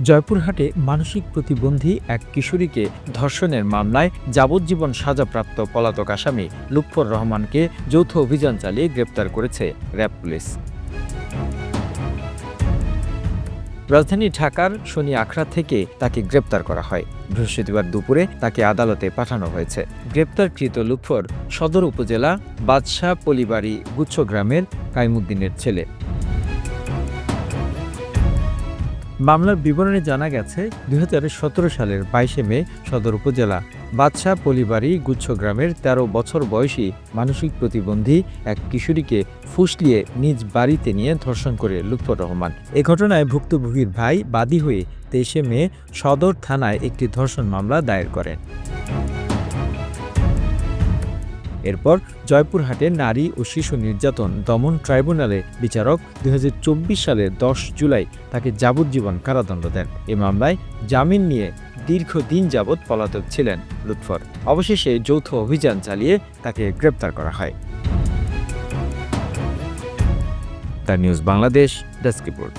জয়পুরহাটে মানসিক প্রতিবন্ধী এক কিশোরীকে ধর্ষণের মামলায় যাবজ্জীবন সাজাপ্রাপ্ত পলাতক আসামি লুৎফর রহমানকে যৌথ অভিযান চালিয়ে গ্রেপ্তার করেছে র্যাব পুলিশ। রাজধানী ঢাকার শনি আখড়া থেকে তাকে গ্রেপ্তার করা হয়। বৃহস্পতিবার দুপুরে তাকে আদালতে পাঠানো হয়েছে। গ্রেপ্তারকৃত লুৎফর সদর উপজেলা বাদশাহ পলিবাড়ি গুচ্ছ গ্রামের কাইমুদ্দিনের ছেলে। মামলার বিবরণে জানা গেছে, ২০১৭ সালের ২২শে মে সদর উপজেলা বাদশাহ পলিবাড়ি গুচ্ছ গ্রামের ১৩ বছর বয়সী মানসিক প্রতিবন্ধী এক কিশোরীকে ফুসলিয়ে নিজ বাড়িতে নিয়ে ধর্ষণ করে লুৎফর রহমান। এ ঘটনায় ভুক্তভোগীর ভাই বাদী হয়ে ২৩শে মে সদর থানায় একটি ধর্ষণ মামলা দায়ের করেন। এরপর জয়পুরহাটের নারী ও শিশু নির্যাতন দমন ট্রাইব্যুনালে বিচারক ২০২৪ সালের ১০ জুলাই তাকে যাবজ্জীবন কারাদণ্ড দেন। এ মামলায় জামিন নিয়ে দীর্ঘদিন যাবৎ পলাতক ছিলেন লুৎফর। অবশেষে যৌথ অভিযান চালিয়ে তাকে গ্রেপ্তার করা হয়। The news Bangladesh desk report.